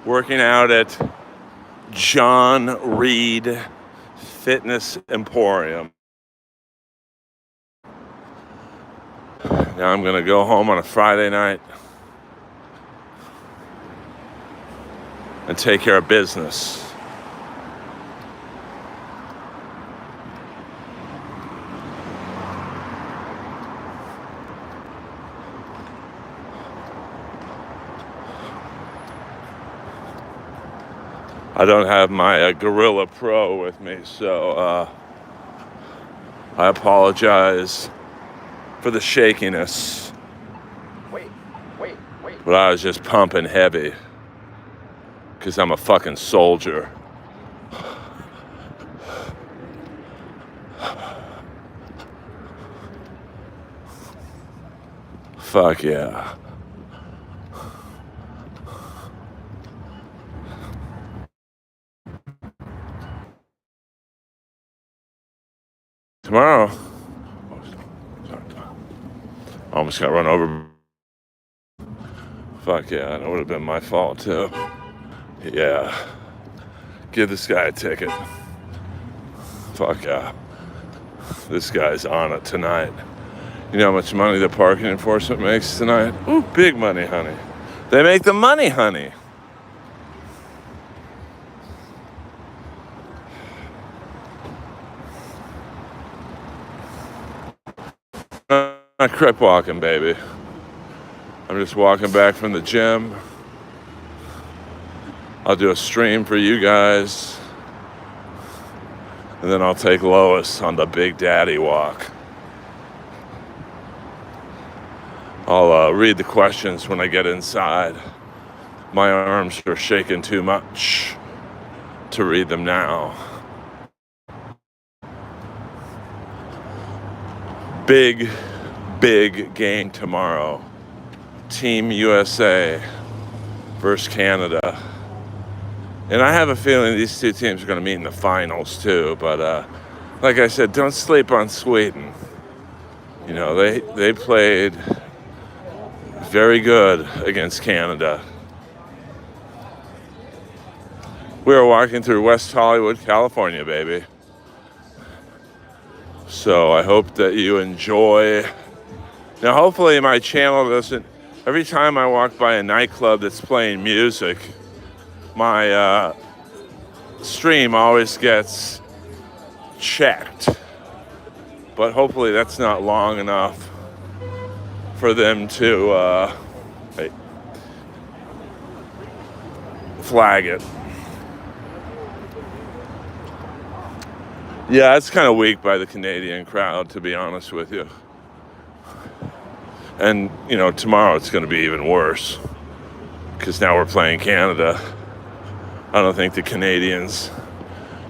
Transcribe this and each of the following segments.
working out at John Reed Fitness Emporium. Now I'm going to go home on a Friday night and take care of business. I don't have my Gorilla Pro with me, so I apologize for the shakiness. Wait. But I was just pumping heavy because I'm a fucking soldier. Fuck yeah. Tomorrow, I almost got run over. Fuck yeah, that would have been my fault too. Yeah. Give this guy a ticket. Fuck yeah. This guy's on it tonight. You know how much money the parking enforcement makes tonight? Ooh, big money, honey. They make the money, honey. Not crip walking, baby. I'm just walking back from the gym. I'll do a stream for you guys. And then I'll take Lois on the Big Daddy walk. I'll read the questions when I get inside. My arms are shaking too much to read them now. Big game tomorrow. Team USA versus Canada. And I have a feeling these two teams are going to meet in the finals too. But like I said, don't sleep on Sweden. You know, they played very good against Canada. We are walking through West Hollywood, California, baby. So I hope that you enjoy. Now, hopefully my channel doesn't, every time I walk by a nightclub that's playing music, my stream always gets checked. But hopefully that's not long enough for them to flag it. Yeah, it's kind of weak by the Canadian crowd, to be honest with you. And, you know, tomorrow it's going to be even worse because now we're playing Canada. I don't think the Canadians,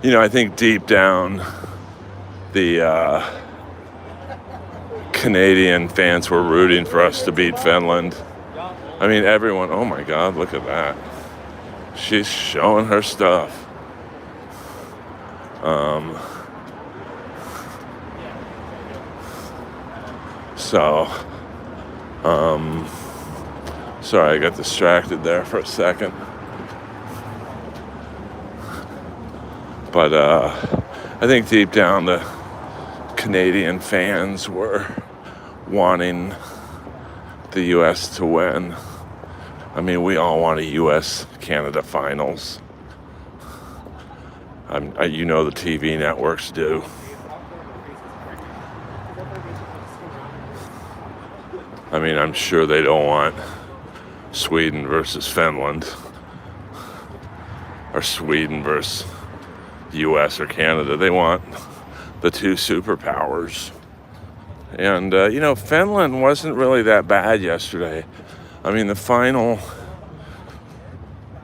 you know, I think deep down the Canadian fans were rooting for us to beat Finland. I mean, everyone, oh my God, look at that. She's showing her stuff. Sorry, I got distracted there for a second. But I think deep down the Canadian fans were wanting the U.S. to win. I mean, we all want a U.S.-Canada finals. You know the TV networks do. I mean, I'm sure they don't want Sweden versus Finland or Sweden versus U.S. or Canada. They want the two superpowers. And, you know, Finland wasn't really that bad yesterday. I mean, the final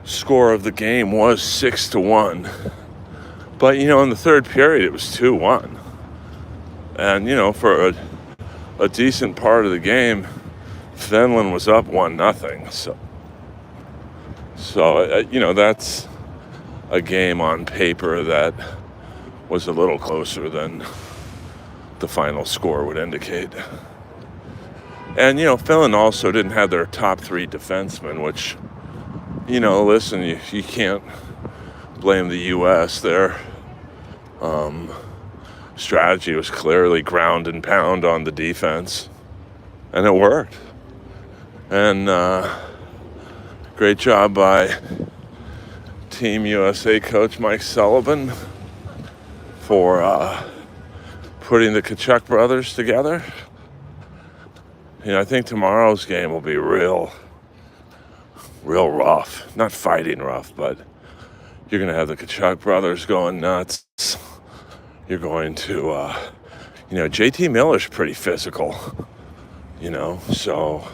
score of the game was 6-1. But, you know, in the third period, it was 2-1. And, you know, for a decent part of the game, Finland was up 1-0. So you know, that's a game on paper that was a little closer than the final score would indicate. And, you know, Finland also didn't have their top three defensemen, which listen, you can't blame the U.S. Their strategy was clearly ground and pound on the defense, and it worked. And great job by Team USA coach Mike Sullivan for putting the Kachuk brothers together. I think tomorrow's game will be real rough. Not fighting rough, but you're going to have the Kachuk brothers going nuts. You're going to, JT Miller's pretty physical, so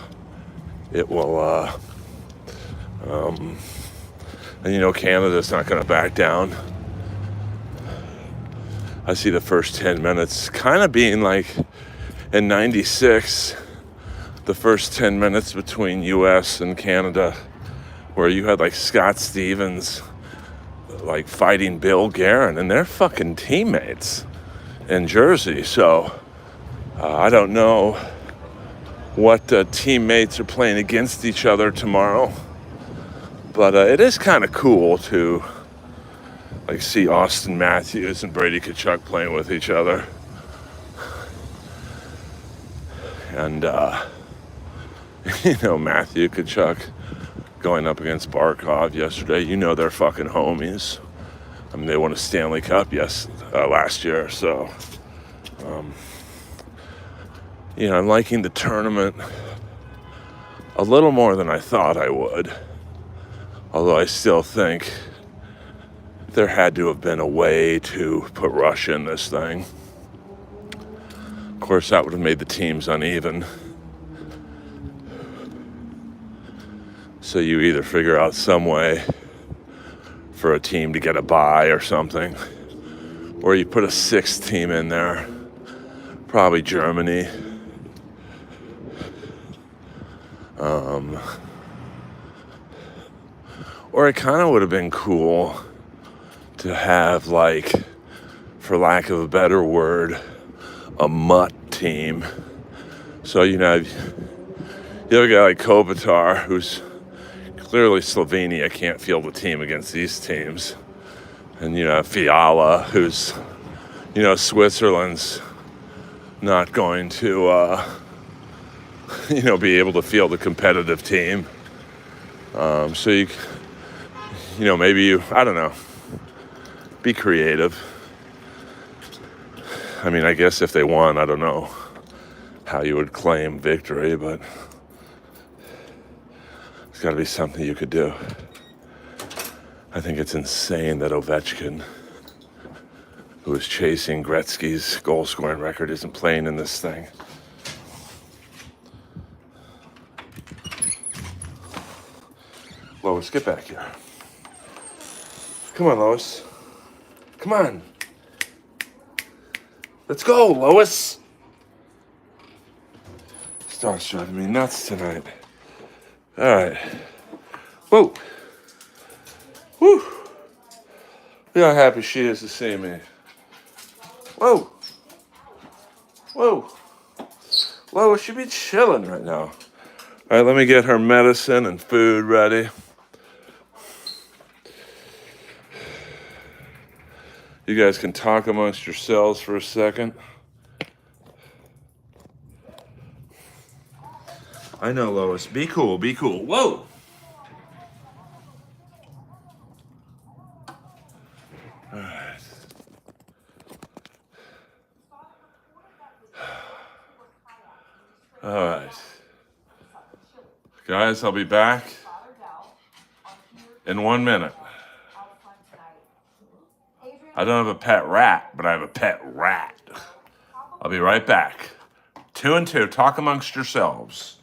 it will, and Canada's not going to back down. I see the first 10 minutes kind of being like in 96, the first 10 minutes between US and Canada, where you had like Scott Stevens like fighting Bill Guerin, and they're fucking teammates in Jersey. So I don't know what teammates are playing against each other tomorrow, but it is kind of cool to like see Austin Matthews and Brady Kachuk playing with each other. And Matthew Kachuk going up against Barkov yesterday. They're fucking homies. I mean, they won a Stanley Cup last year. So, I'm liking the tournament a little more than I thought I would. Although I still think there had to have been a way to put Russia in this thing. Of course, that would have made the teams uneven. So you either figure out some way for a team to get a bye or something, or you put a sixth team in there, probably Germany. Or it kind of would have been cool to have, like, for lack of a better word, a mutt team. So, you have a guy like Kopitar, who's clearly Slovenia can't field a team against these teams. And, Fiala, who's, Switzerland's not going to, be able to field a competitive team. So maybe I don't know, be creative. I mean, I guess if they won, I don't know how you would claim victory, but it's got to be something you could do. I think it's insane that Ovechkin, who is chasing Gretzky's goal-scoring record, isn't playing in this thing. Lois, get back here. Come on, Lois. Come on. Let's go, Lois. This dog's driving me nuts tonight. All right. Whoa. Whew. Look how happy she is to see me. Whoa. Whoa. Lois should be chilling right now. All right, let me get her medicine and food ready. You guys can talk amongst yourselves for a second. I know, Lois. Be cool, be cool. Whoa! All right. All right. Guys, I'll be back in 1 minute. I don't have a pet rat, but I have a pet rat. I'll be right back. 2 and 2, talk amongst yourselves.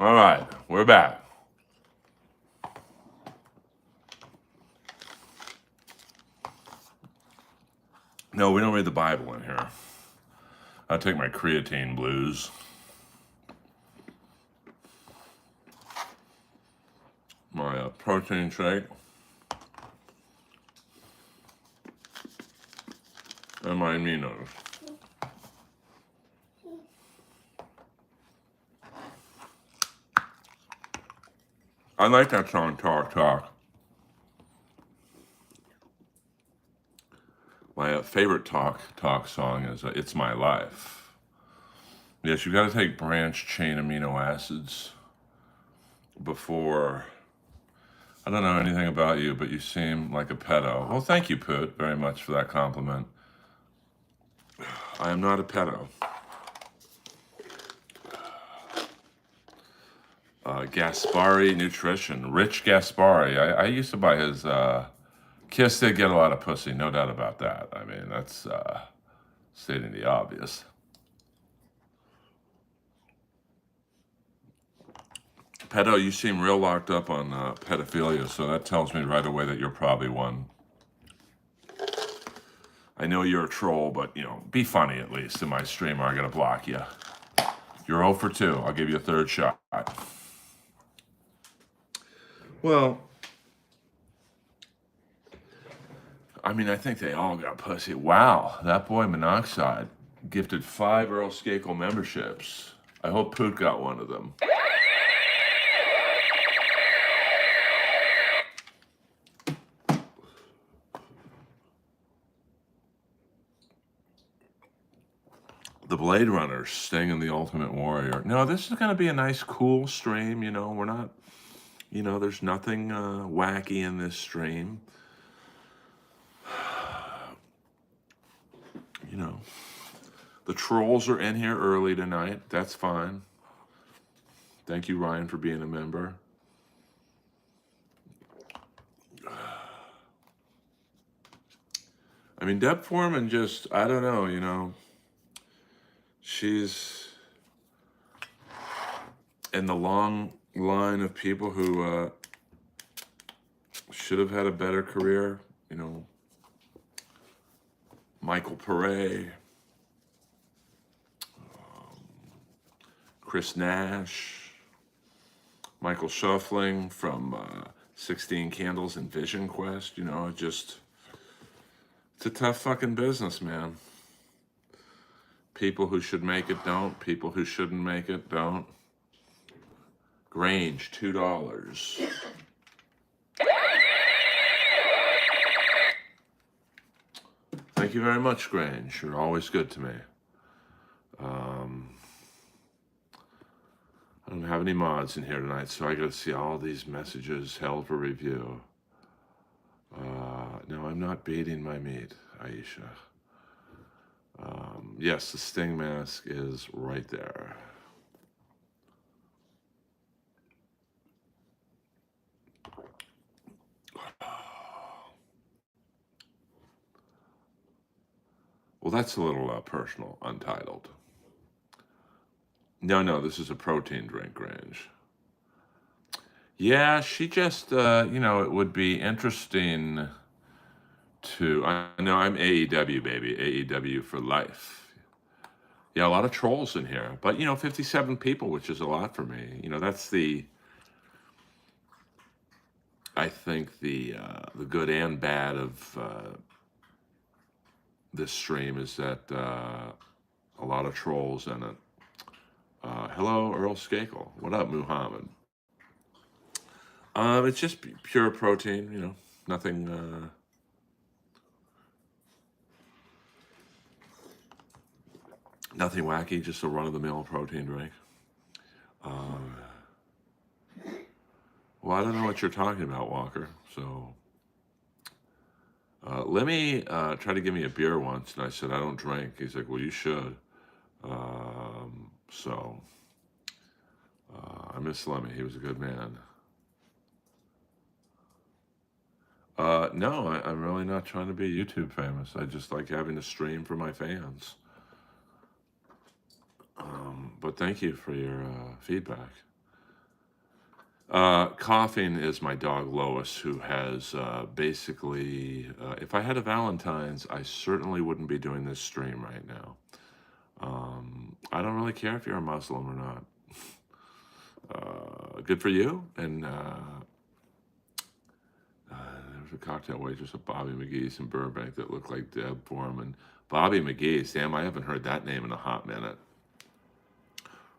All right, we're back. No, we don't read the Bible in here. I take my creatine blues. My protein shake. And my aminos. I like that song, Talk Talk. My favorite Talk song is It's My Life. Yes, you got to take branched chain amino acids before. I don't know anything about you, but you seem like a pedo. Well, thank you, Poot, very much for that compliment. I am not a pedo. Gaspari Nutrition, Rich Gaspari. I used to buy his. Kiss did get a lot of pussy, no doubt about that. I mean, that's stating the obvious. Pedo, you seem real locked up on pedophilia, so that tells me right away that you're probably one. I know you're a troll, but, you know, be funny at least in my stream or I'm going to block you. You're 0 for 2. I'll give you a third shot. Well, I mean, I think they all got pussy. Wow, that boy Monoxide gifted 5 Earl Skakel memberships. I hope Poot got one of them. The Blade Runner, Sting and the Ultimate Warrior. No, this is going to be a nice, cool stream. You know, we're not, you know, there's nothing wacky in this stream. You know, the trolls are in here early tonight. That's fine. Thank you, Ryan, for being a member. I mean, Deb Foreman just, I don't know, you know, she's in the long line of people who should have had a better career, you know. Michael Pare, Chris Nash, Michael Shuffling from 16 Candles and Vision Quest, you know, just, it's a tough fucking business, man. People who should make it don't, people who shouldn't make it don't. Grange, $2. Thank you very much, Grange. You're always good to me. I don't have any mods in here tonight, so I got to see all these messages held for review. No, I'm not beating my meat, Aisha. Yes, the Sting mask is right there. Well, that's a little personal, untitled. No, this is a protein drink, Grange. Yeah, she just, you know, it would be interesting to, I know I'm AEW, baby, AEW for life. Yeah, a lot of trolls in here, but, you know, 57 people, which is a lot for me. You know, that's the, I think the good and bad of this stream is that a lot of trolls in it. Hello, Earl Skakel. What up, Muhammad? It's just pure protein, you know, nothing. Nothing wacky, just a run-of-the-mill protein drink. Well, I don't know what you're talking about, Walker. So, Lemmy tried to give me a beer once, and I said I don't drink. He's like, "Well, you should." So, I miss Lemmy. He was a good man. No, I'm really not trying to be YouTube famous. I just like having a stream for my fans. But thank you for your feedback. Coughing is my dog Lois, who has basically, if I had a Valentine's, I certainly wouldn't be doing this stream right now. I don't really care if you're a Muslim or not. Good for you. And there was a cocktail waitress at Bobby McGee's in Burbank that looked like Deb Foreman. Bobby McGee's, damn, I haven't heard that name in a hot minute.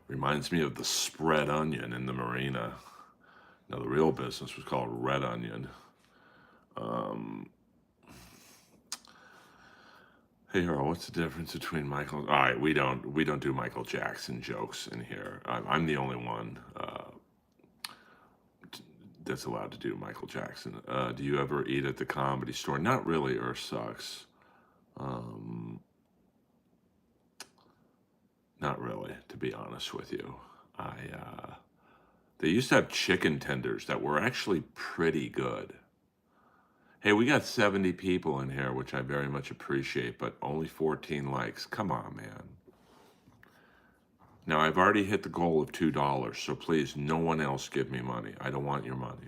Reminds me of the spread onion in the marina. Now, the real business was called Red Onion. Hey, Earl, what's the difference between Michael? All right, we don't do Michael Jackson jokes in here. I'm the only one that's allowed to do Michael Jackson. Do you ever eat at the Comedy Store? Not really, or sucks. Not really, to be honest with you. They used to have chicken tenders that were actually pretty good. Hey, we got 70 people in here, which I very much appreciate, but only 14 likes. Come on, man. Now, I've already hit the goal of $2, so please, no one else give me money. I don't want your money.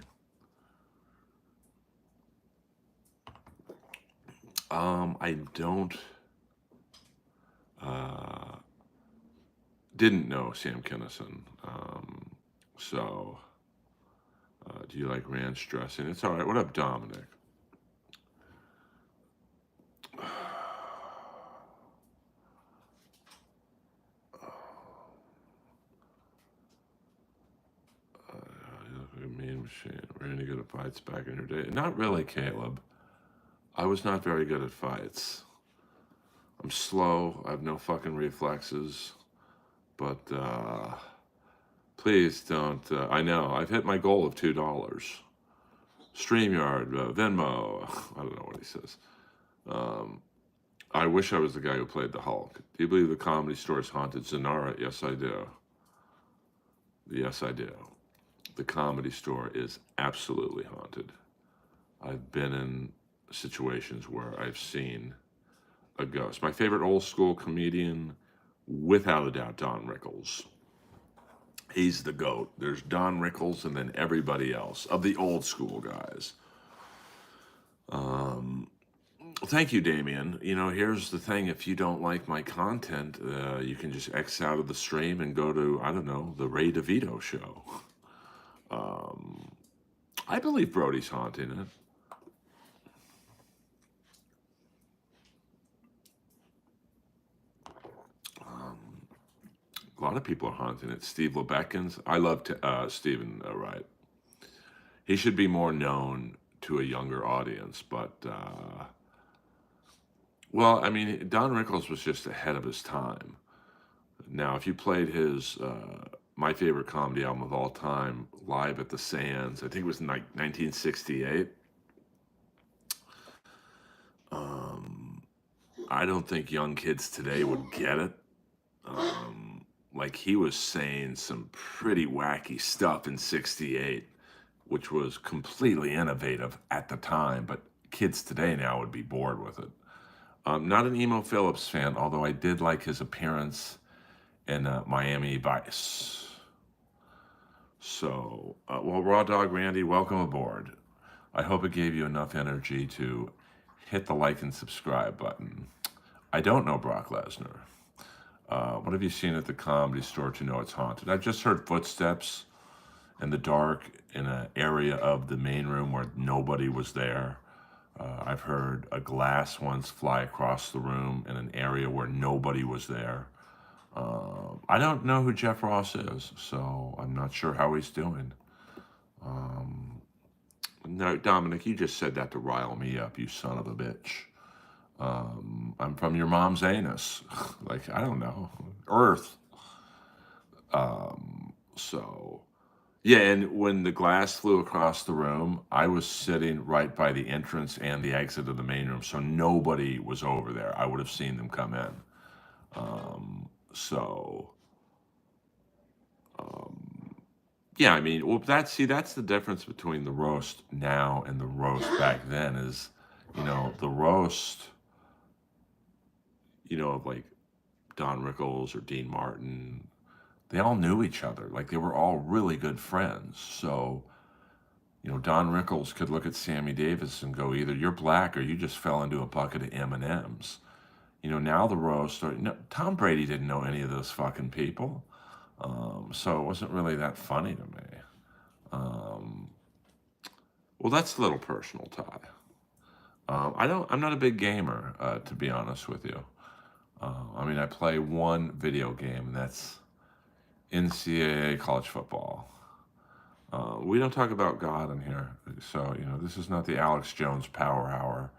I didn't know Sam Kinison. Do you like ranch dressing? It's all right. What up, Dominic? You look like a mean machine. Randy good at fights back in your day? Not really, Caleb. I was not very good at fights. I'm slow. I have no fucking reflexes. But please don't. I know. I've hit my goal of $2. StreamYard, Venmo. I don't know what he says. I wish I was the guy who played the Hulk. Do you believe the Comedy Store is haunted? Zanara, yes, I do. Yes, I do. The Comedy Store is absolutely haunted. I've been in situations where I've seen a ghost. My favorite old school comedian, without a doubt, Don Rickles. He's the GOAT. There's Don Rickles and then everybody else of the old school guys. Thank you, Damien. You know, here's the thing. If you don't like my content, you can just X out of the stream and go to, I don't know, the Ray DeVito show. I believe Brody's haunting it. A lot of people are haunting it. Steve Lebeckins. I love Stephen Wright. He should be more known to a younger audience, but well, I mean, Don Rickles was just ahead of his time. Now, if you played his my favorite comedy album of all time, Live at the Sands, I think it was in like 1968. I don't think young kids today would get it. Like, he was saying some pretty wacky stuff in 68, which was completely innovative at the time, but kids today now would be bored with it. Not an Emo Phillips fan, although I did like his appearance in Miami Vice. So, well, Raw Dog Randy, welcome aboard. I hope it gave you enough energy to hit the like and subscribe button. I don't know Brock Lesnar. What have you seen at the Comedy Store to know it's haunted? I've just heard footsteps in the dark in an area of the main room where nobody was there. I've heard a glass once fly across the room in an area where nobody was there. I don't know who Jeff Ross is, so I'm not sure how he's doing. No, Dominic, you just said that to rile me up, you son of a bitch. I'm from your mom's anus. Like, I don't know. Earth. So, yeah, and when the glass flew across the room, I was sitting right by the entrance and the exit of the main room, so nobody was over there. I would have seen them come in. Yeah, I mean, well, that's the difference between the roast now and the roast back then is, the roast, of like Don Rickles or Dean Martin, they all knew each other. Like they were all really good friends. So, Don Rickles could look at Sammy Davis and go, either you're black or you just fell into a bucket of M&Ms. Now the roast, no, Tom Brady didn't know any of those fucking people. So it wasn't really that funny to me. Um, well, that's a little personal, Ty. I'm not a big gamer, to be honest with you. I play one video game, and that's NCAA college football. We don't talk about God in here, so this is not the Alex Jones Power Hour.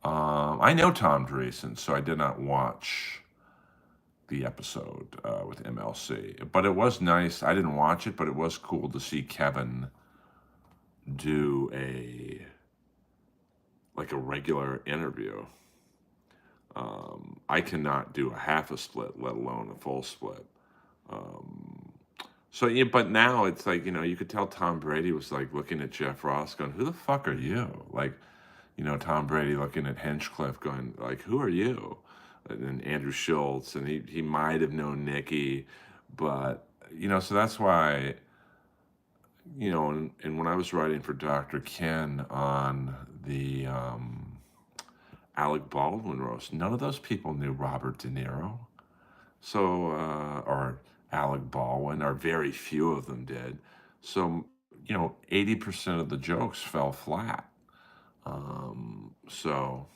I know Tom Dreesen, so I did not watch the episode with MLC, but it was nice. I didn't watch it, but it was cool to see Kevin do a regular interview. I cannot do a half a split, let alone a full split. So yeah, but now it's like, you could tell Tom Brady was like looking at Jeff Ross going, who the fuck are you? Like, Tom Brady looking at Hinchcliffe going like, who are you? And then Andrew Schultz, and he might have known Nikki, but, so that's why, and when I was writing for Dr. Ken on the Alec Baldwin roast, none of those people knew Robert De Niro. So, or Alec Baldwin, or very few of them did. So, 80% of the jokes fell flat. So,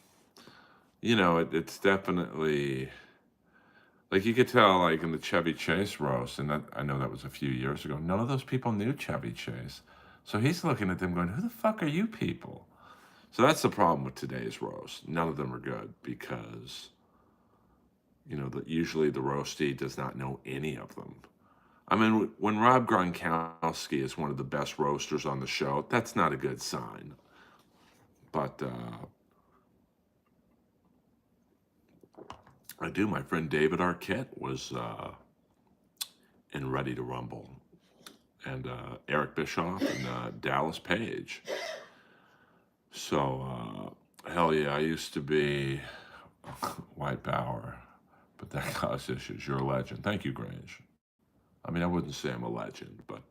it's definitely, like you could tell, like in the Chevy Chase roast, and that, I know that was a few years ago, none of those people knew Chevy Chase. So he's looking at them going, who the fuck are you people? So that's the problem with today's roast. None of them are good because, usually the roastie does not know any of them. When Rob Gronkowski is one of the best roasters on the show, that's not a good sign. But my friend David Arquette was in Ready to Rumble. And Eric Bischoff and Dallas Page. So, hell yeah, I used to be White Power, but that caused issues. You're a legend. Thank you, Grange. I wouldn't say I'm a legend, but,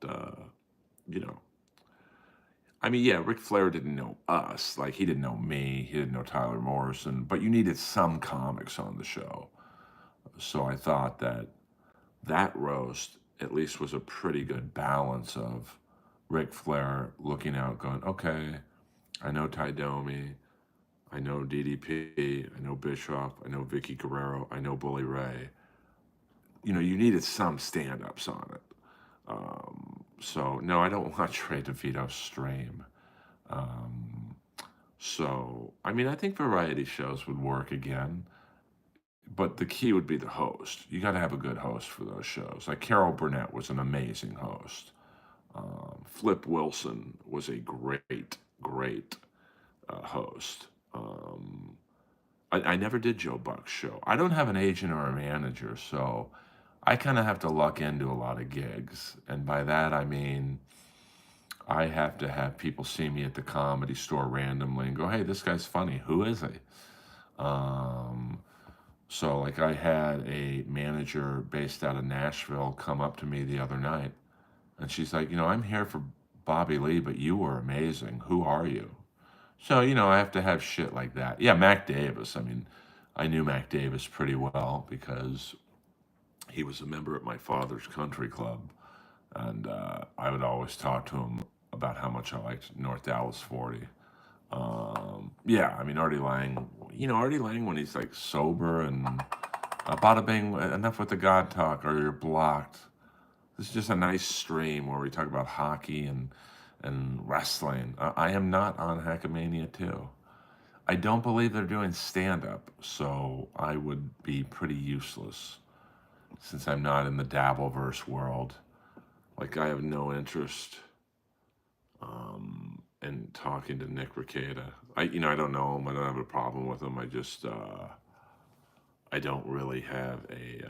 yeah, Ric Flair didn't know us. Like, he didn't know me. He didn't know Tyler Morrison. But you needed some comics on the show. So I thought that roast at least was a pretty good balance of Ric Flair looking out going, okay, I know Ty Domi, I know DDP, I know Bischoff, I know Vicky Guerrero, I know Bully Ray. You needed some stand-ups on it. So, no, I don't watch Ray DeVito's stream. So, I think variety shows would work again. But the key would be the host. You got to have a good host for those shows. Like Carol Burnett was an amazing host. Flip Wilson was a great, great host. I never did Joe Buck's show. I don't have an agent or a manager, so I kind of have to luck into a lot of gigs. And by that, I mean I have to have people see me at the Comedy Store randomly and go, hey, this guy's funny. Who is he? So, like, I had a manager based out of Nashville come up to me the other night, and she's like, I'm here for Bobby Lee, but you were amazing. Who are you? So, I have to have shit like that. Yeah, Mac Davis. I knew Mac Davis pretty well because he was a member at my father's country club, and I would always talk to him about how much I liked North Dallas 40. Yeah, Artie Lang, Artie Lang when he's like sober and bada bing, enough with the God talk or you're blocked. This is just a nice stream where we talk about hockey and wrestling. I am not on Hackamania 2. I don't believe they're doing stand-up, so I would be pretty useless since I'm not in the Dabbleverse world. Like, I have no interest in talking to Nick Rekieta. I don't know him. I don't have a problem with him. I just, I don't really have a,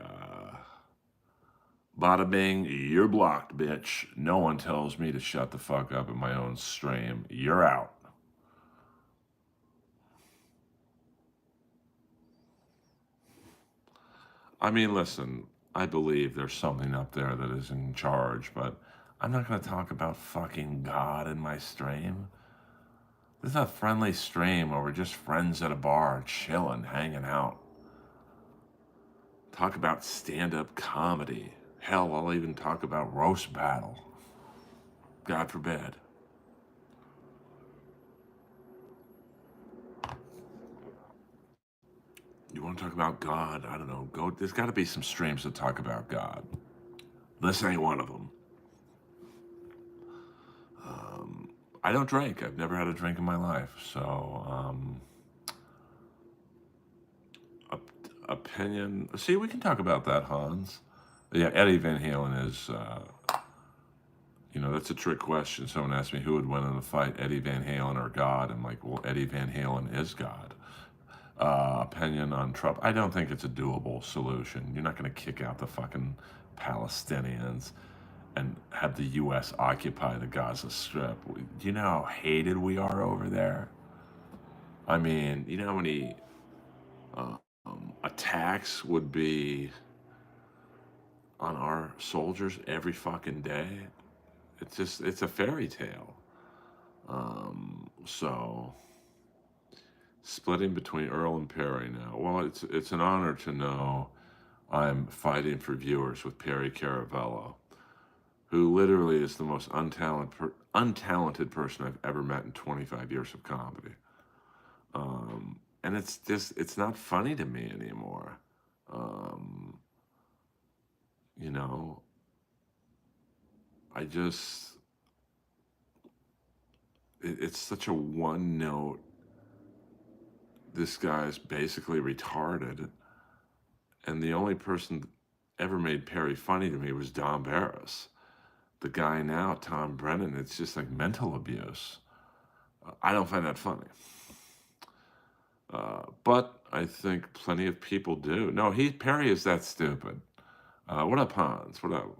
bada bing, you're blocked, bitch. No one tells me to shut the fuck up in my own stream. You're out. Listen, I believe there's something up there that is in charge, but I'm not going to talk about fucking God in my stream. This is a friendly stream where we're just friends at a bar, chilling, hanging out. Talk about stand-up comedy. Hell, I'll even talk about roast battle. God forbid. You want to talk about God? I don't know. Go. There's got to be some streams that talk about God. This ain't one of them. I don't drink. I've never had a drink in my life. So, opinion. See, we can talk about that, Hans. Yeah, Eddie Van Halen is. That's a trick question. Someone asked me who would win in a fight, Eddie Van Halen or God. I'm like, well, Eddie Van Halen is God. Opinion on Trump. I don't think it's a doable solution. You're not going to kick out the fucking Palestinians and have the U.S. occupy the Gaza Strip. Do you know how hated we are over there? I mean, you know how many attacks would be on our soldiers every fucking day? It's a fairy tale. So splitting between Earl and Perry now. Well, it's an honor to know I'm fighting for viewers with Perry Caravello, who literally is the most untalented person I've ever met in 25 years of comedy. And it's not funny to me anymore. Um, you know, I just, it's such a one note. This guy's basically retarded. And the only person that ever made Perry funny to me was Don Barris. The guy now, Tom Brennan, it's just like mental abuse. I don't find that funny. But I think plenty of people do. No, Perry is that stupid. What up, Hans? What up?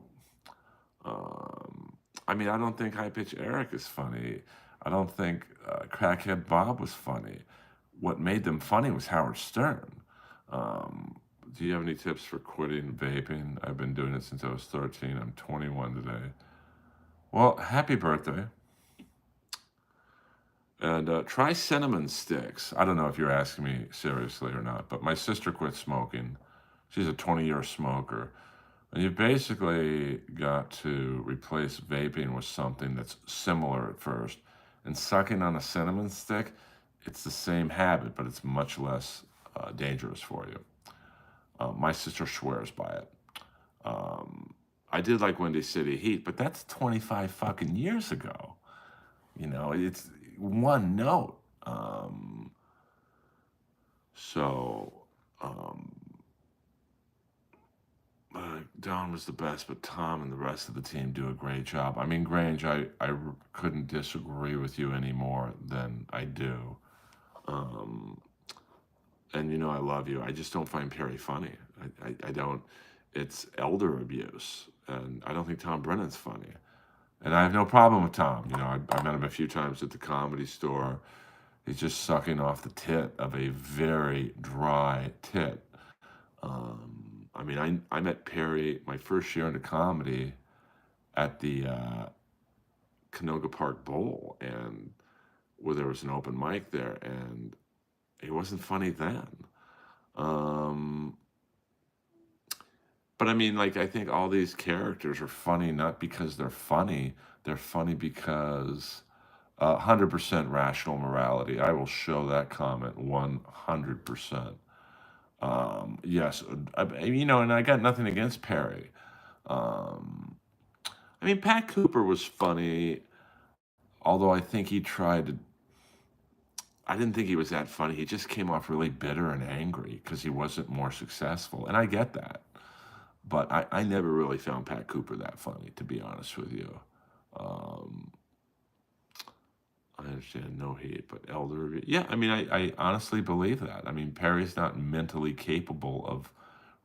I mean, I don't think High Pitch Eric is funny. I don't think Crackhead Bob was funny. What made them funny was Howard Stern. Do you have any tips for quitting vaping? I've been doing it since I was 13. I'm 21 today. Well, happy birthday. And try cinnamon sticks. I don't know if you're asking me seriously or not, but my sister quit smoking. She's a 20-year smoker. And you've basically got to replace vaping with something that's similar at first. And sucking on a cinnamon stick, it's the same habit, but it's much less dangerous for you. My sister swears by it. I did like Windy City Heat, but that's 25 fucking years ago. It's one note. So, Don was the best, but Tom and the rest of the team do a great job. I mean, Grange, I couldn't disagree with you any more than I do. And I love you. I just don't find Perry funny. I don't. It's elder abuse. And I don't think Tom Brennan's funny. And I have no problem with Tom. I met him a few times at the Comedy Store. He's just sucking off the tit of a very dry tit. I mean, I met Perry my first year into comedy at the Canoga Park Bowl, and where there was an open mic there, and he wasn't funny then. But I mean, like, I think all these characters are funny not because they're funny because 100% rational morality. I will show that comment 100%. Yes, and I got nothing against Perry. I mean, Pat Cooper was funny, although I think he tried to. I didn't think he was that funny. He just came off really bitter and angry because he wasn't more successful. And I get that. But I never really found Pat Cooper that funny, to be honest with you. I understand no hate, but elder. Yeah, I mean, I honestly believe that. I mean, Perry's not mentally capable of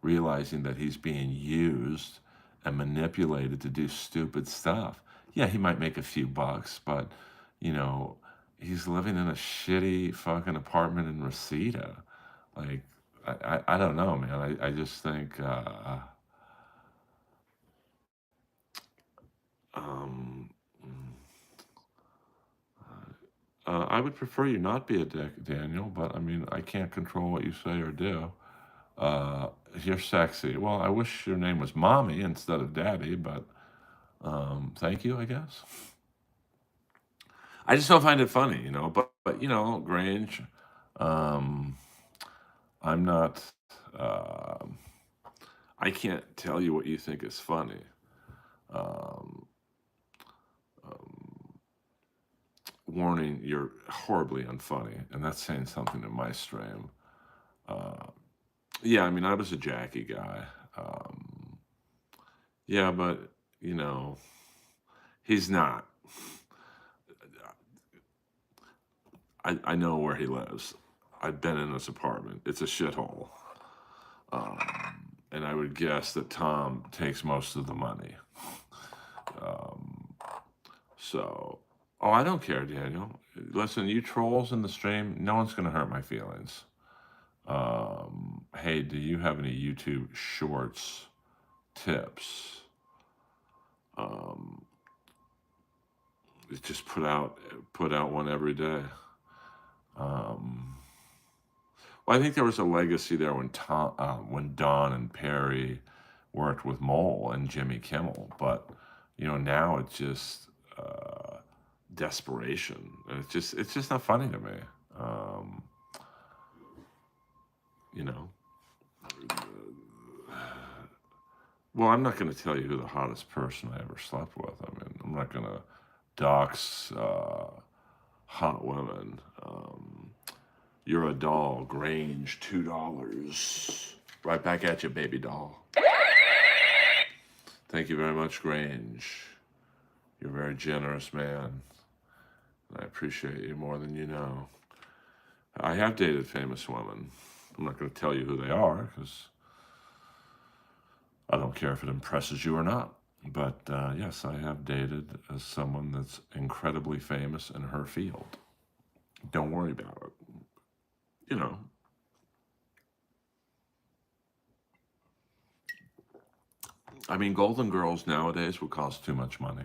realizing that he's being used and manipulated to do stupid stuff. Yeah, he might make a few bucks, but, he's living in a shitty fucking apartment in Reseda. Like, I don't know, man. I just think I would prefer you not be a dick, Daniel, but I mean, I can't control what you say or do. Uh, you're sexy. Well, I wish your name was Mommy instead of Daddy, but thank you, I guess. I just don't find it funny, but Grange, um, I'm not. um I can't tell you what you think is funny. Um, um, Warning, you're horribly unfunny, and that's saying something in my stream. Uh, yeah, I mean, I was a Jackie guy. Um, yeah, but you know, he's not. I know where he lives. I've been in this apartment. It's a shithole. Um, and I would guess that Tom takes most of the money. Um, so, oh, I don't care, Daniel. Listen, you trolls in the stream, no one's going to hurt my feelings. Hey, do you have any YouTube shorts tips? Um, just put out one every day. Um, well, I think there was a legacy there when Don and Perry worked with Mole and Jimmy Kimmel, but now it's just desperation, and it's just not funny to me. Um, you know, well, I'm not going to tell you who the hottest person I ever slept with. I mean, I'm not going to dox hot women. You're a doll, Grange, $2. Right back at you, baby doll. Thank you very much, Grange. You're a very generous man. And I appreciate you more than you know. I have dated famous women. I'm not going to tell you who they are because I don't care if it impresses you or not. But yes, I have dated someone that's incredibly famous in her field. Don't worry about it. You know, I mean, Golden Girls nowadays would cost too much money.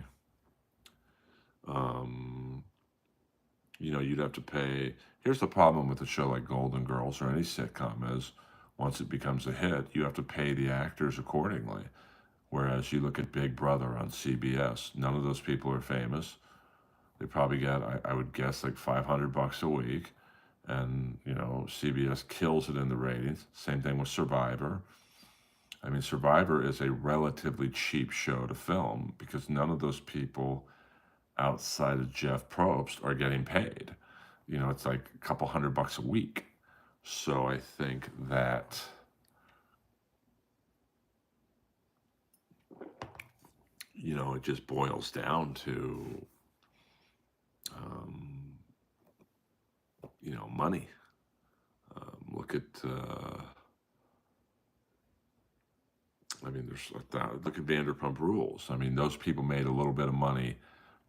Um, you'd have to pay. Here's the problem with a show like Golden Girls or any sitcom is once it becomes a hit, you have to pay the actors accordingly. Whereas you look at Big Brother on CBS, none of those people are famous. They probably get, I would guess, like $500 a week. And, CBS kills it in the ratings. Same thing with Survivor. I mean, Survivor is a relatively cheap show to film because none of those people outside of Jeff Probst are getting paid. It's like a couple $100 a week. So I think that, it just boils down to, um, money. Look at, I mean, there's like that. Look at Vanderpump Rules. I mean, those people made a little bit of money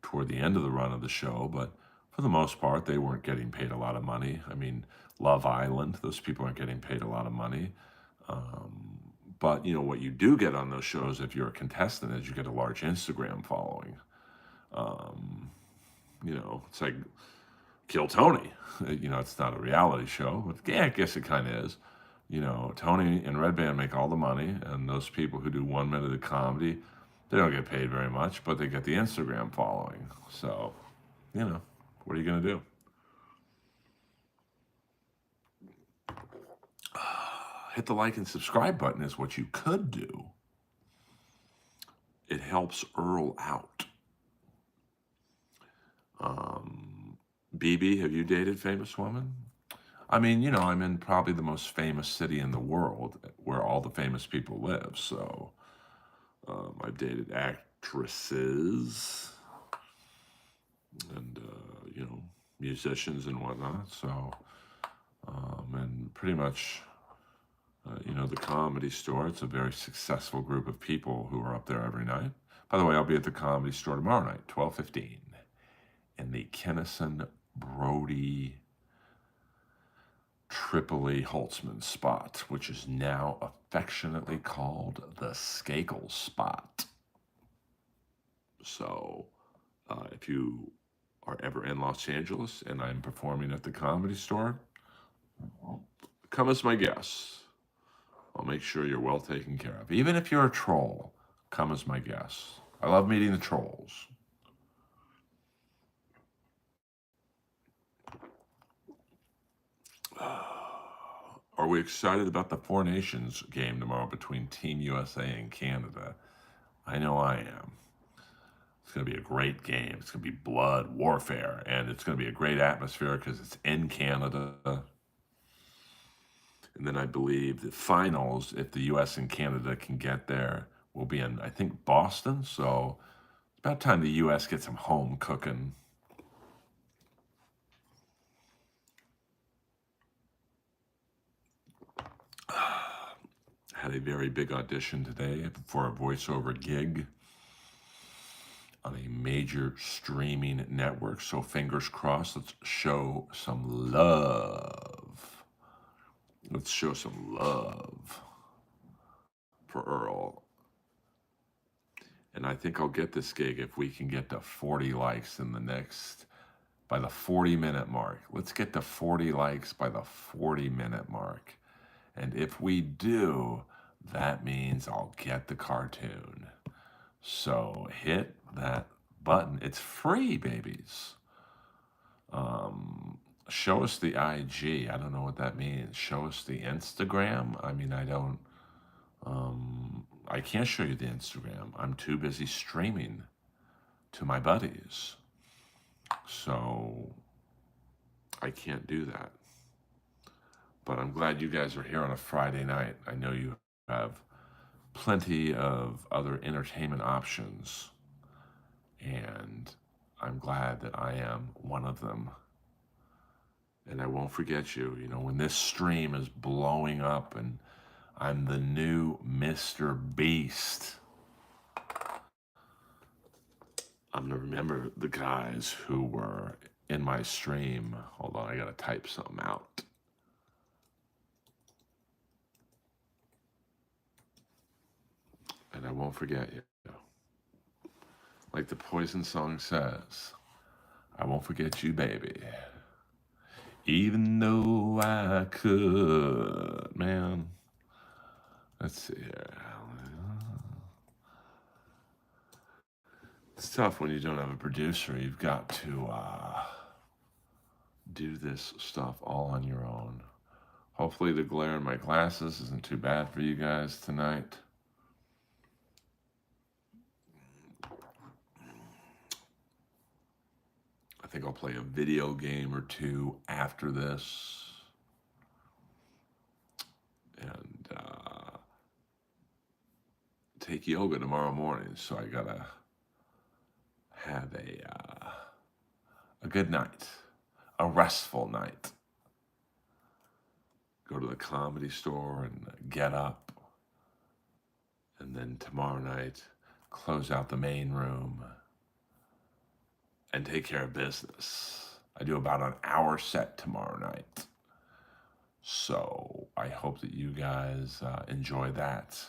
toward the end of the run of the show, but for the most part, they weren't getting paid a lot of money. I mean, Love Island, those people aren't getting paid a lot of money. Um, but what you do get on those shows, if you're a contestant, is you get a large Instagram following. Um, it's like Kill Tony. It's not a reality show, but yeah, I guess it kind of is. Tony and Red Band make all the money, and those people who do 1 minute of comedy, they don't get paid very much, but they get the Instagram following. So, what are you going to do? Hit the like and subscribe button is what you could do. It helps Earl out. BB, have you dated famous women? I mean, I'm in probably the most famous city in the world where all the famous people live. So I've dated actresses and, musicians and whatnot. So, and pretty much, the Comedy Store, it's a very successful group of people who are up there every night. By the way, I'll be at the Comedy Store tomorrow night, 12:15, in the Kennison Brody Tripoli Holtzman spot, which is now affectionately called the Skakel spot. So if you are ever in Los Angeles and I'm performing at the Comedy Store, come as my guest. I'll make sure you're well taken care of. Even if you're a troll, come as my guest. I love meeting the trolls. Are we excited about the Four Nations game tomorrow between Team USA and Canada? I know I am. It's going to be a great game. It's going to be blood warfare, and it's going to be a great atmosphere because it's in Canada. And then I believe the finals, if the US and Canada can get there, will be in, I think, Boston. So it's about time the US gets some home cooking. Had a very big audition today for a voiceover gig on a major streaming network. So fingers crossed, let's show some love. Let's show some love for Earl. And I think I'll get this gig if we can get to 40 likes in the next, by the 40-minute mark. Let's get to 40 likes by the 40-minute mark. And if we do, that means I'll get the cartoon. So hit that button. It's free, babies. Show us the IG. I don't know what that means. Show us the Instagram. I mean, I can't show you the Instagram. I'm too busy streaming to my buddies. So I can't do that. But I'm glad you guys are here on a Friday night. I know you have plenty of other entertainment options. And I'm glad that I am one of them. And I won't forget you. You know, when this stream is blowing up and I'm the new Mr. Beast, I'm going to remember the guys who were in my stream. Hold on, I got to type something out. And I won't forget you. Like the Poison song says, I won't forget you, baby. Even though I could, man. Let's see here. It's tough when you don't have a producer. You've got to do this stuff all on your own. Hopefully the glare in my glasses isn't too bad for you guys tonight. I think I'll play a video game or two after this. And take yoga tomorrow morning. So I gotta have a good night, a restful night. Go to the Comedy Store and get up. And then tomorrow night, close out the main room and take care of business. I do about an hour set tomorrow night. So I hope that you guys enjoy that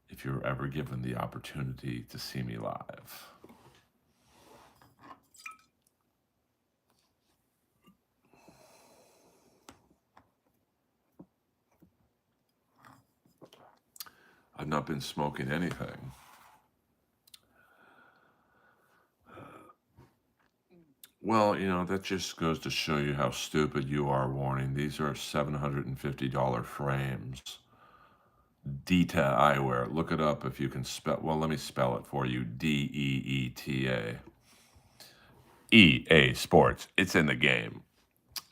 if you're ever given the opportunity to see me live. I've not been smoking anything. Well, you know, that just goes to show you how stupid you are, Warning. These are $750 frames. Deeta Eyewear. Look it up if you can spell. Well, let me spell it for you. Deeta. EA Sports. It's in the game.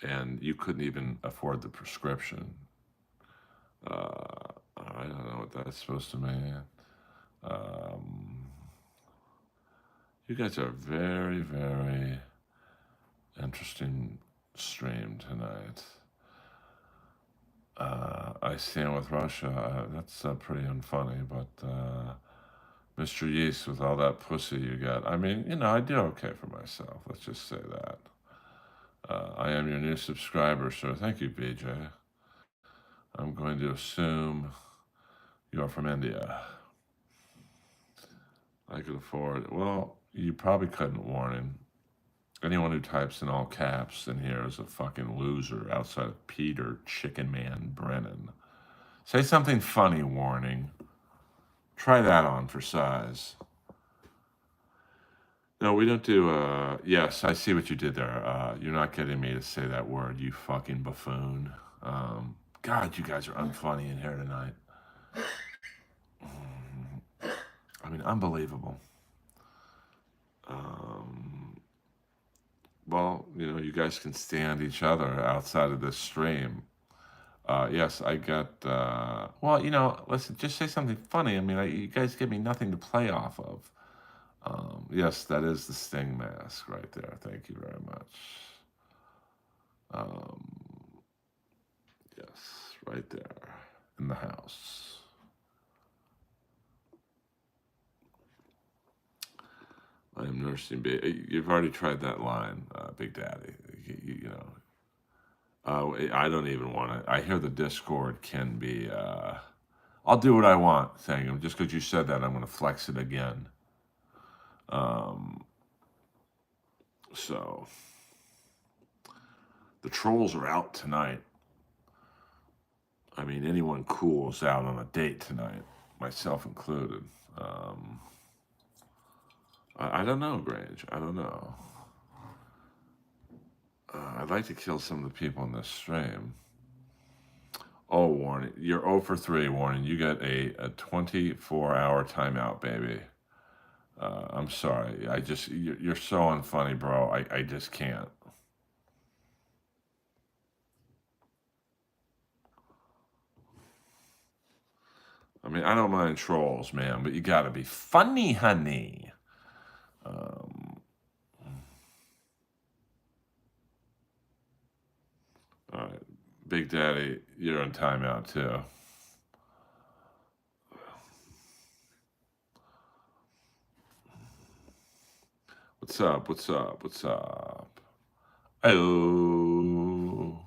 And you couldn't even afford the prescription. I don't know what that's supposed to mean. You guys are very, very interesting stream tonight. I stand with Russia. That's pretty unfunny, but Mr. Yeast, with all that pussy you got, I mean, you know, I do okay for myself. Let's just say that. I am your new subscriber, so thank you, BJ. I'm going to assume you're from India. I could afford, well, you probably couldn't, Warning. Anyone who types in all caps in here is a fucking loser outside of Peter Chicken Man Brennan. Say something funny, warning. Try that on for size. No, we don't do, yes, I see what you did there. You're not getting me to say that word, you fucking buffoon. God, you guys are unfunny in here tonight. I mean, unbelievable. Well, you guys can stand each other outside of this stream. Yes, I got, well, listen, just say something funny. I mean, you guys give me nothing to play off of. Yes, that is the Sting mask right there. Thank you very much. Yes, right there in the house. I am nursing baby. You've already tried that line, Big Daddy. I don't even want to. I hear the Discord can be. I'll do what I want, saying him. Just because you said that, I'm going to flex it again. So the trolls are out tonight. I mean, anyone cool is out on a date tonight, myself included. I don't know, Grange. I don't know. I'd like to kill some of the people in this stream. Oh, Warren, you're 0 for 3, Warren. You get a 24-hour timeout, baby. I'm sorry. You're so unfunny, bro. I just can't. I mean, I don't mind trolls, man, but you gotta be funny, honey. All right, Big Daddy, you're on timeout too. What's up? What's up? What's up? Oh,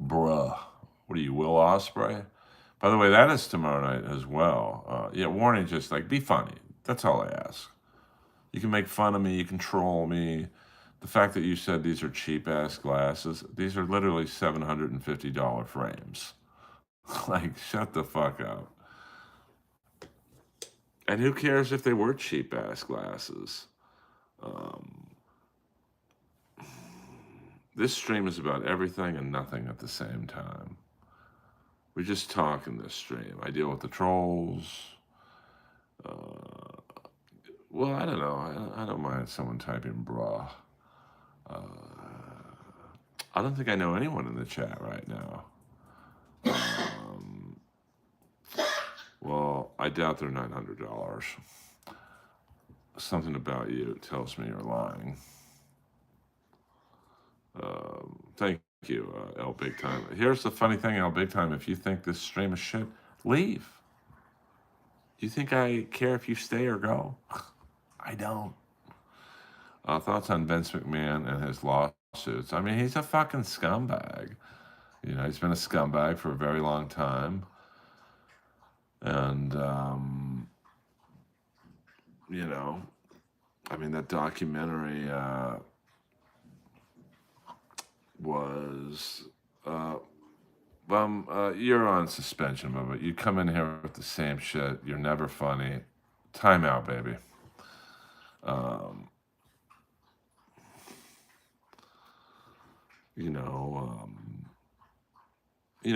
bruh. What are you, Will Ospreay? By the way, that is tomorrow night as well. Yeah, warning, just like, be funny. That's all I ask. You can make fun of me. You can troll me. The fact that you said these are cheap-ass glasses, these are literally $750 frames. Like, shut the fuck up. And who cares if they were cheap-ass glasses? This stream is about everything and nothing at the same time. We just talk in this stream. I deal with the trolls. Well, I don't know. I don't mind someone typing bruh. I don't think I know anyone in the chat right now. Well, I doubt they're $900. Something about you tells me you're lying. Thank you, L Big Time. Here's the funny thing, L Big Time. If you think this stream is shit, leave. Do you think I care if you stay or go? I don't. Thoughts on Vince McMahon and his lawsuits? I mean, he's a fucking scumbag. He's been a scumbag for a very long time. And, I mean, that documentary was, you're on suspension, but you come in here with the same shit. You're never funny. Time out, baby.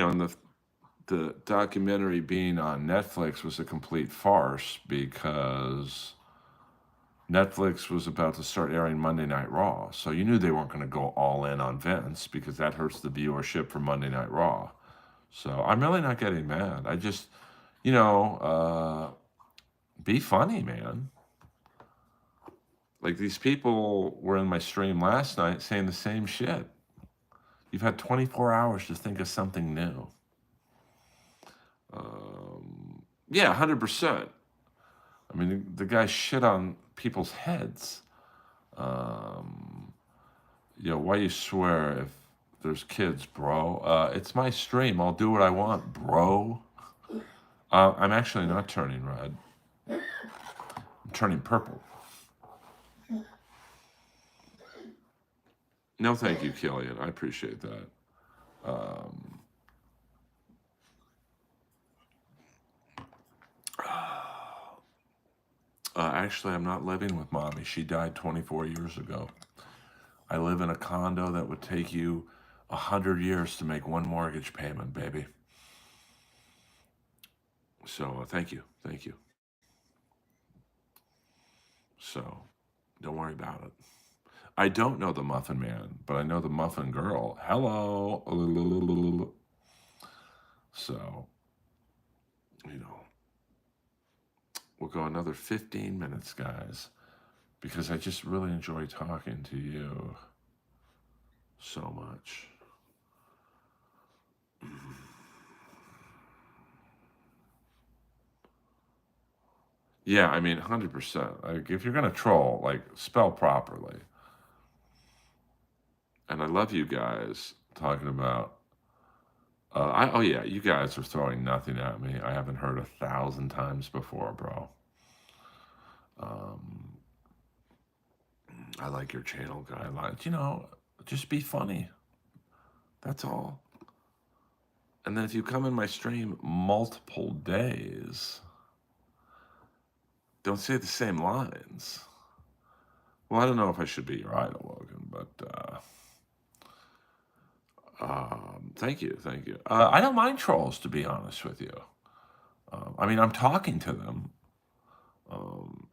And the documentary being on Netflix was a complete farce because Netflix was about to start airing Monday Night Raw. So you knew they weren't going to go all in on Vince because that hurts the viewership for Monday Night Raw. So I'm really not getting mad. I just, be funny, man. Like, these people were in my stream last night saying the same shit. You've had 24 hours to think of something new. Yeah, 100%. I mean, the guy shit on people's heads. Why you swear if there's kids, bro? It's my stream. I'll do what I want, bro. I'm actually not turning red. I'm turning purple. No, thank you, Killian. I appreciate that. Um, actually, I'm not living with mommy. She died 24 years ago. I live in a condo that would take you 100 years to make one mortgage payment, baby. So thank you, thank you. So don't worry about it. I don't know the Muffin Man, but I know the Muffin Girl. Hello. So, you know, we'll go another 15 minutes, guys, because I just really enjoy talking to you so much. Yeah, I mean, 100%. Like, if you're going to troll, like, spell properly. And I love you guys talking about. Oh yeah, you guys are throwing nothing at me. I haven't heard 1,000 times before, bro. Um, I like your channel guidelines. Just be funny. That's all. And then if you come in my stream multiple days, don't say the same lines. Well, I don't know if I should be your idol, Logan, but thank you, thank you. I don't mind trolls, to be honest with you. I mean, I'm talking to them.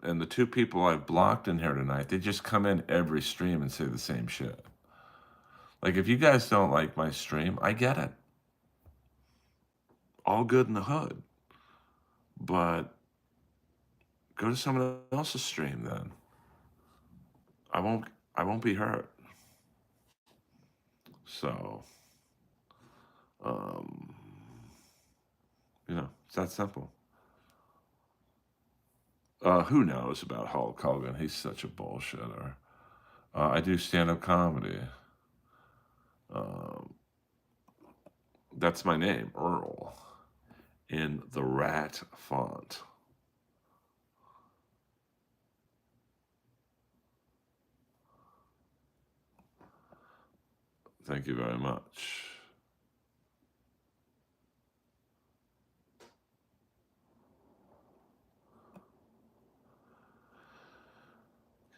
And the two people I've blocked in here tonight, they just come in every stream and say the same shit. Like, if you guys don't like my stream, I get it. All good in the hood. But go to someone else's stream then. I won't be hurt. So, um, it's that simple. Who knows about Hulk Hogan? He's such a bullshitter. I do stand-up comedy. Um, that's my name, Earl, in the rat font. Thank you very much.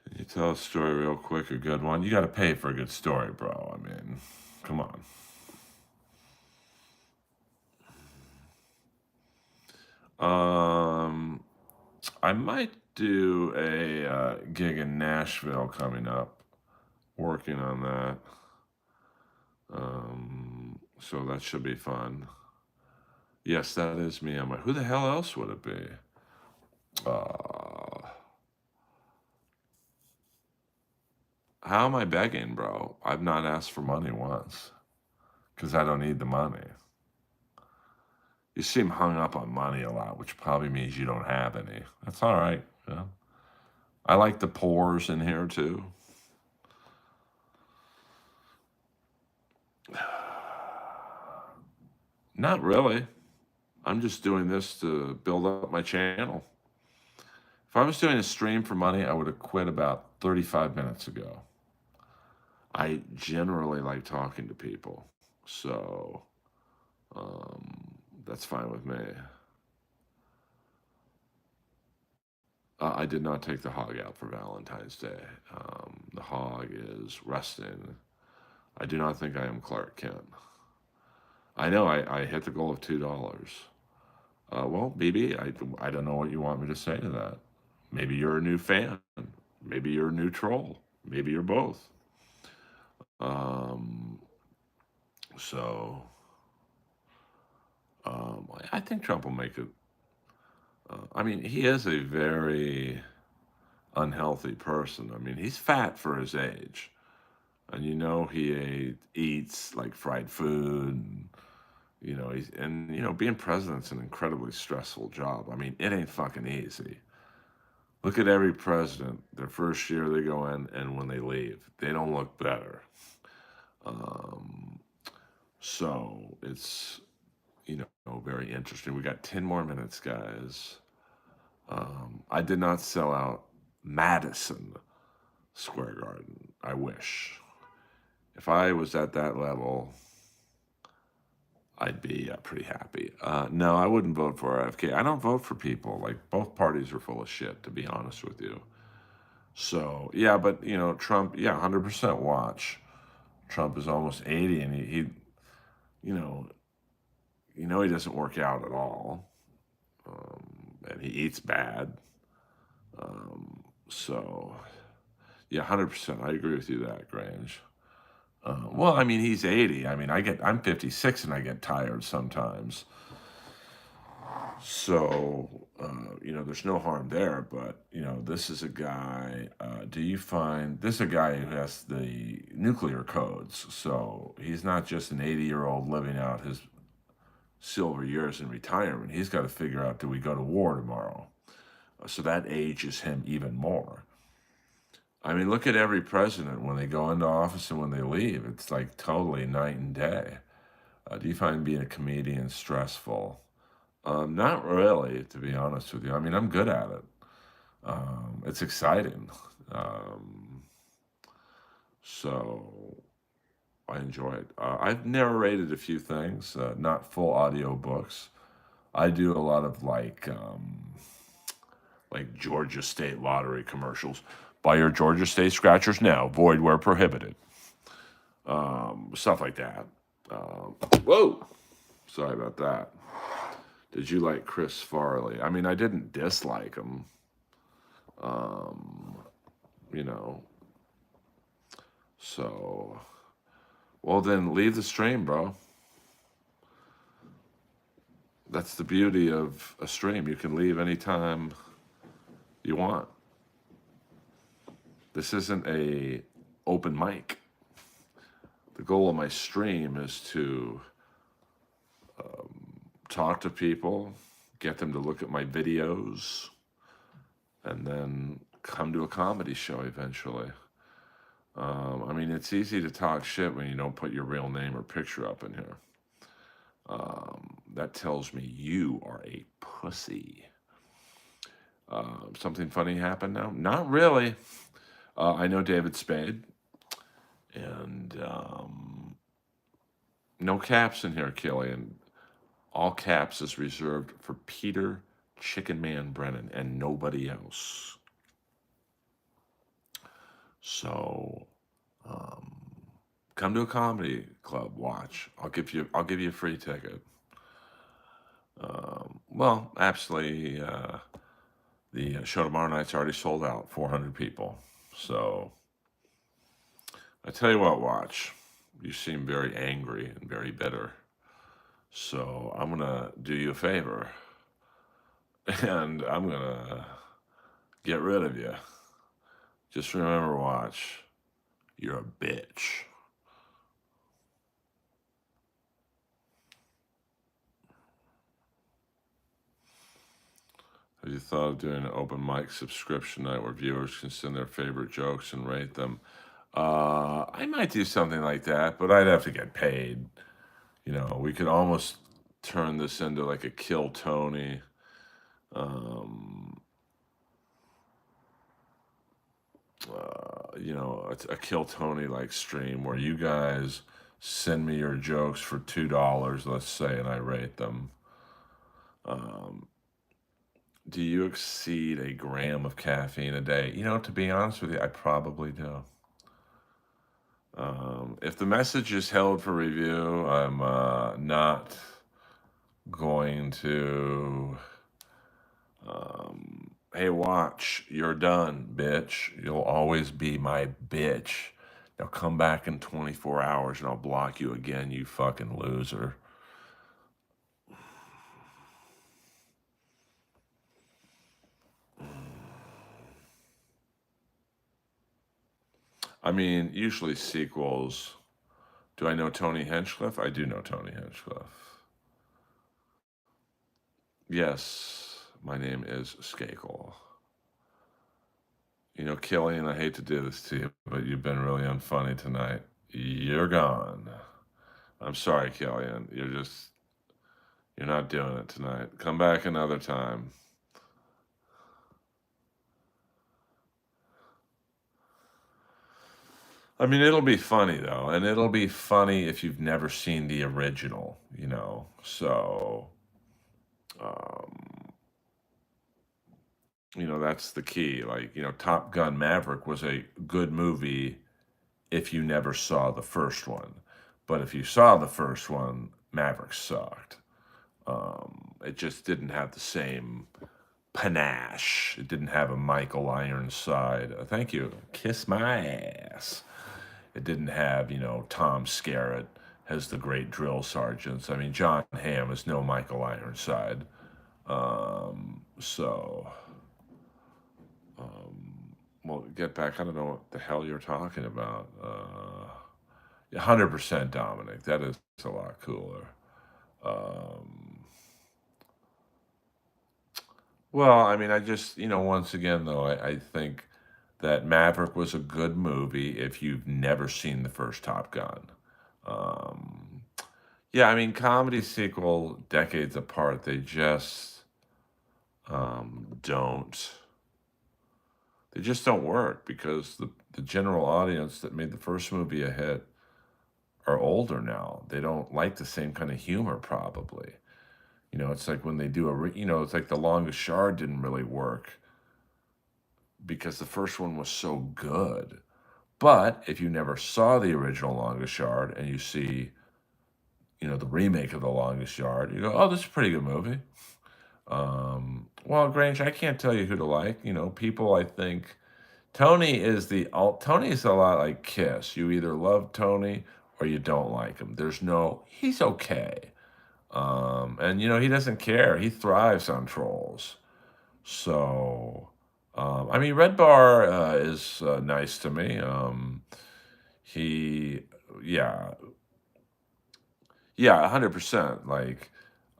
Can you tell a story real quick, a good one? You got to pay for a good story, bro. I mean, come on. I might do a gig in Nashville coming up. Working on that. So that should be fun. Yes, that is me. I'm like, who the hell else would it be? How am I begging, bro? I've not asked for money once because I don't need the money. You seem hung up on money a lot, which probably means you don't have any. That's all right. Yeah. I like the pores in here too. Not really. I'm just doing this to build up my channel. If I was doing a stream for money, I would have quit about 35 minutes ago. I generally like talking to people, so that's fine with me. I did not take the hog out for Valentine's Day. The hog is resting. I do not think I am Clark Kent. I know I hit the goal of $2. Well, BB, I don't know what you want me to say to that. Maybe you're a new fan. Maybe you're a new troll. Maybe you're both. So I think Trump will make it. I mean, he is a very unhealthy person. I mean, he's fat for his age. And he eats like fried food. Being president's an incredibly stressful job. I mean, it ain't fucking easy. Look at every president. Their first year they go in, and when they leave, they don't look better. So it's very interesting. We got 10 more minutes, guys. I did not sell out Madison Square Garden. I wish. If I was at that level, I'd be pretty happy. No, I wouldn't vote for RFK. I don't vote for people. Like, both parties are full of shit, to be honest with you. So, yeah, but, Trump, yeah, 100% watch. Trump is almost 80, and he you know, he doesn't work out at all. And he eats bad. So, yeah, 100%. I agree with you that, Grange. Well, I mean, he's 80. I mean, I'm 56 and I get tired sometimes. So, there's no harm there. But, this is a guy, this is a guy who has the nuclear codes. So he's not just an 80-year-old living out his silver years in retirement. He's got to figure out, do we go to war tomorrow? So that ages him even more. I mean, look at every president when they go into office and when they leave. It's like totally night and day. Do you find being a comedian stressful? Not really, to be honest with you. I mean, I'm good at it. It's exciting. Um, so I enjoy it. I've narrated a few things, not full audio books. I do a lot of like Georgia State Lottery commercials. Buy your Georgia State scratchers now, void where prohibited. Stuff like that. Whoa! Sorry about that. Did you like Chris Farley? I mean, I didn't dislike him. Um, you know, so, well, then leave the stream, bro. That's the beauty of a stream. You can leave anytime you want. This isn't a open mic. The goal of my stream is to talk to people, get them to look at my videos, and then come to a comedy show eventually. I mean, it's easy to talk shit when you don't put your real name or picture up in here. That tells me you are a pussy. Something funny happened now? Not really. I know David Spade, and no caps in here, Killian. All caps is reserved for Peter Chicken Man Brennan and nobody else. So, come to a comedy club. Watch. I'll give you a free ticket. Well, actually, the show tomorrow night's already sold out. 400 people. So, I tell you what. Watch. You seem very angry and very bitter. So I'm gonna do you a favor, and I'm gonna get rid of you. Just remember, watch. You're a bitch. Have you thought of doing an open mic subscription night where viewers can send their favorite jokes and rate them? I might do something like that, but I'd have to get paid. We could almost turn this into like a Kill Tony. A Kill Tony like stream where you guys send me your jokes for $2, let's say, and I rate them. Do you exceed a gram of caffeine a day? To be honest with you, I probably do. If the message is held for review, I'm not going to. Hey, watch, you're done, bitch. You'll always be my bitch. Now come back in 24 hours and I'll block you again, you fucking loser. I mean, usually sequels. Do I know Tony Hinchcliffe? I do know Tony Hinchcliffe. Yes, my name is Skakel. Killian, I hate to do this to you, but you've been really unfunny tonight. You're gone. I'm sorry, Killian. You're not doing it tonight. Come back another time. I mean, it'll be funny though, and it'll be funny if you've never seen the original, you know. So, um, that's the key. Like, Top Gun Maverick was a good movie if you never saw the first one. But if you saw the first one, Maverick sucked. It just didn't have the same panache. It didn't have a Michael Ironside. Thank you. Kiss my ass. It didn't have, Tom Skerritt as the great drill sergeants. I mean, John Hamm is no Michael Ironside. So, well, get back. I don't know what the hell you're talking about. 100% Dominic. That is a lot cooler. Um, well, I mean, I just, once again, though, I think that Maverick was a good movie if you've never seen the first Top Gun. Um, yeah, I mean, comedy sequel decades apart, they just don't. They just don't work because the general audience that made the first movie a hit are older now. They don't like the same kind of humor, probably. It's like when they do it's like The Longest Yard didn't really work because the first one was so good. But if you never saw the original Longest Yard and you see, the remake of The Longest Yard, you go, oh, this is a pretty good movie. Well, Grange, I can't tell you who to like. People, I think, Tony's a lot like Kiss. You either love Tony or you don't like him. He's okay. And he doesn't care. He thrives on trolls. So, I mean, Red Bar is nice to me. He, yeah, yeah, 100%. Like,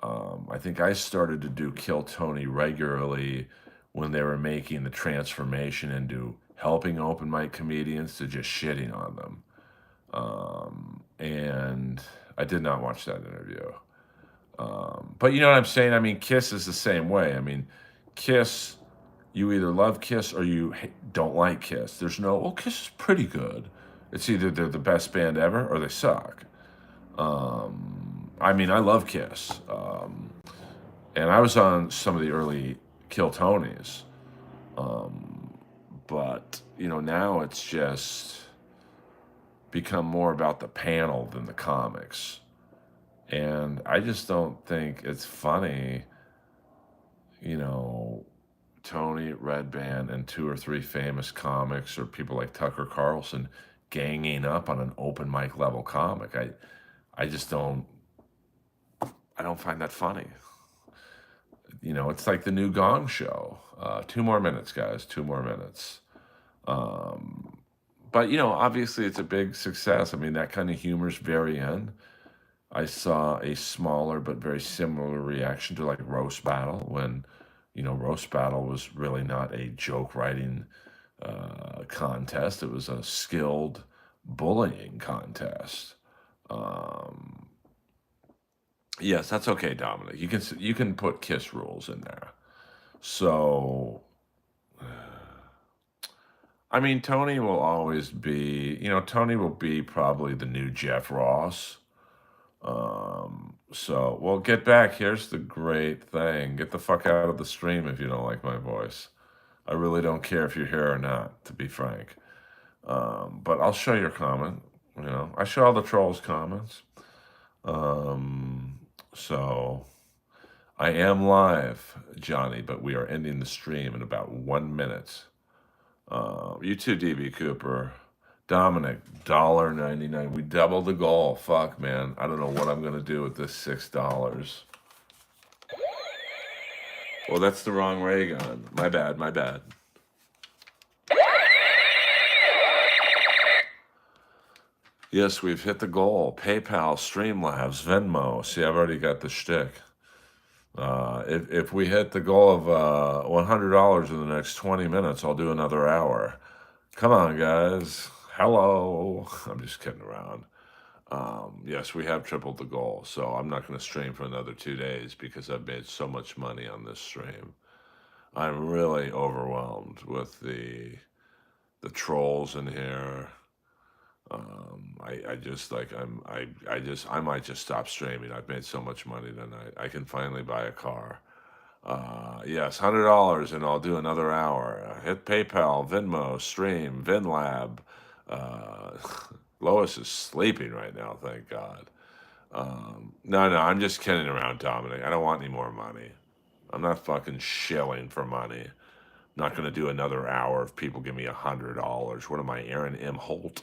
I think I started to do Kill Tony regularly when they were making the transformation into helping open mic comedians to just shitting on them. And I did not watch that interview. But you know what I'm saying? I mean, Kiss is the same way. I mean, Kiss, you either love Kiss or you don't like Kiss. Kiss is pretty good. It's either they're the best band ever or they suck. I mean, I love Kiss. And I was on some of the early Kill Tonys. But, now it's just become more about the panel than the comics. And I just don't think it's funny, Tony, Red Band, and two or three famous comics or people like Tucker Carlson ganging up on an open mic level comic. I just don't, I don't find that funny. It's like the new Gong Show. 2 more minutes, guys, 2 more minutes. But, obviously it's a big success. I mean, that kind of humor's very in. I saw a smaller but very similar reaction to like Roast Battle when, Roast Battle was really not a joke writing contest. It was a skilled bullying contest. Yes, that's okay, Dominic. You can put Kiss rules in there. So, I mean, Tony will always be, Tony will be probably the new Jeff Ross. So, well, get back. Here's the great thing. Get the fuck out of the stream if you don't like my voice. I really don't care if you're here or not, to be frank. But I'll show your comment. I show all the trolls' comments. So I am live, Johnny, but we are ending the stream in about 1 minute. You too, DB Cooper. Dominic, $1.99. We doubled the goal. Fuck, man. I don't know what I'm going to do with this $6. Well, that's the wrong ray gun. My bad, my bad. Yes, we've hit the goal. PayPal, Streamlabs, Venmo. See, I've already got the shtick. If we hit the goal of $100 in the next 20 minutes, I'll do another hour. Come on, guys. Hello. I'm just kidding around. Yes, we have tripled the goal, so I'm not going to stream for another 2 days because I've made so much money on this stream. I'm really overwhelmed with the trolls in here. I just like I might just stop streaming. I've made so much money tonight. I can finally buy a car. Yes, $100 and I'll do another hour. Hit PayPal, Venmo, Stream, VinLab. Uh, Lois is sleeping right now, thank God. No, I'm just kidding around, Dominic. I don't want any more money. I'm not fucking shilling for money. I'm not going to do another hour if people give me $100. What am I, Aaron M. Holt?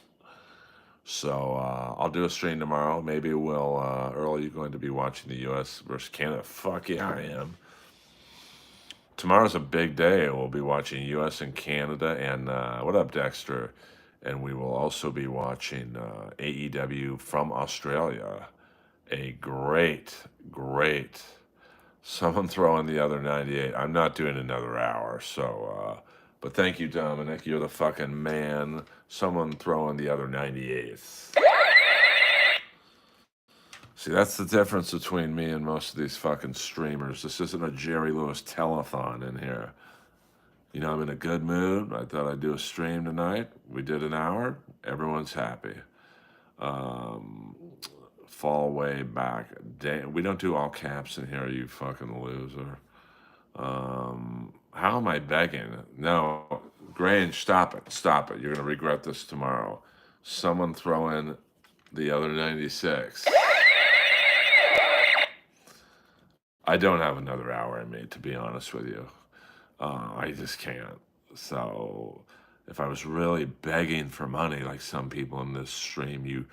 So I'll do a stream tomorrow. Maybe we'll. Earl, are you going to be watching the U.S. versus Canada? Fuck yeah, I am. Tomorrow's a big day. We'll be watching U.S. and Canada. And what up, Dexter? And we will also be watching AEW from Australia. A great. Someone throw in the other 98. I'm not doing another hour. So, but thank you, Dominic. You're the fucking man. Someone throw in the other 98. See, that's the difference between me and most of these fucking streamers. This isn't a Jerry Lewis telethon in here. You know, I'm in a good mood. I thought I'd do a stream tonight. We did an hour. Everyone's happy. Um, Fall way back. Damn, we don't do all caps in here, you fucking loser. How am I begging? No, Grange, stop it. Stop it. You're going to regret this tomorrow. Someone throw in the other 96. I don't have another hour in me, to be honest with you. I just can't. So if I was really begging for money, like some people in this stream, you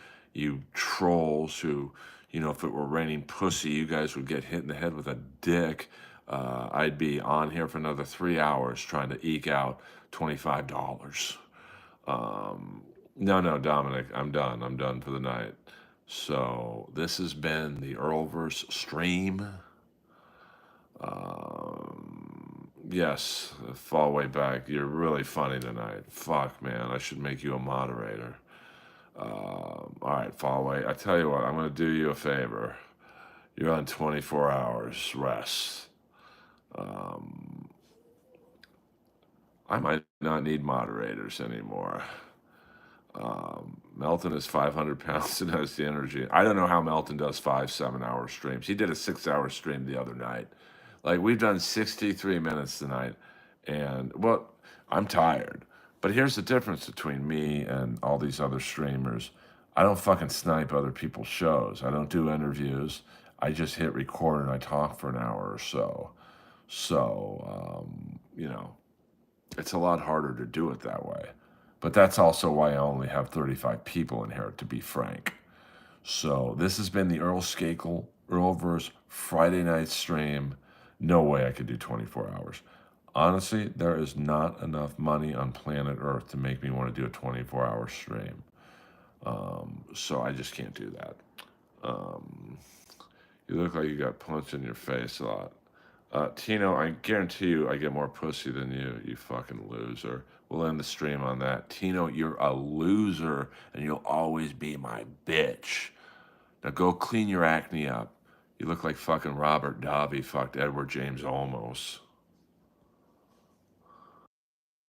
trolls who, you know, if it were raining pussy, you guys would get hit in the head with a dick. I'd be on here for another 3 hours trying to eke out $25. No, Dominic, I'm done. I'm done for the night. So this has been the Earlverse stream. Yes, fall way back. You're really funny tonight. Fuck, man. I should make you a moderator. All right, fall away. I tell you what, I'm going to do you a favor. You're on 24 hours rest. I might not need moderators anymore. Melton is 500 pounds and has the energy. I don't know how Melton does 5 7 hour streams. He did a 6 hour stream the other night. Like, we've done 63 minutes tonight, and well, I'm tired. But here's the difference between me and all these other streamers. I don't fucking snipe other people's shows. I don't do interviews. I just hit record and I talk for an hour or so. So, you know, it's a lot harder to do it that way. But that's also why I only have 35 people in here, to be frank. So this has been the Earl Skakel, Earlverse Friday night stream. No way I could do 24 hours. Honestly, there is not enough money on planet Earth to make me want to do a 24-hour stream. So I just can't do that. You look like you got punched in your face a lot. Tino, I guarantee you I get more pussy than you fucking loser. We'll end the stream on that. Tino, you're a loser, and you'll always be my bitch. Now go clean your acne up. You look like fucking Robert Davi fucked Edward James Olmos.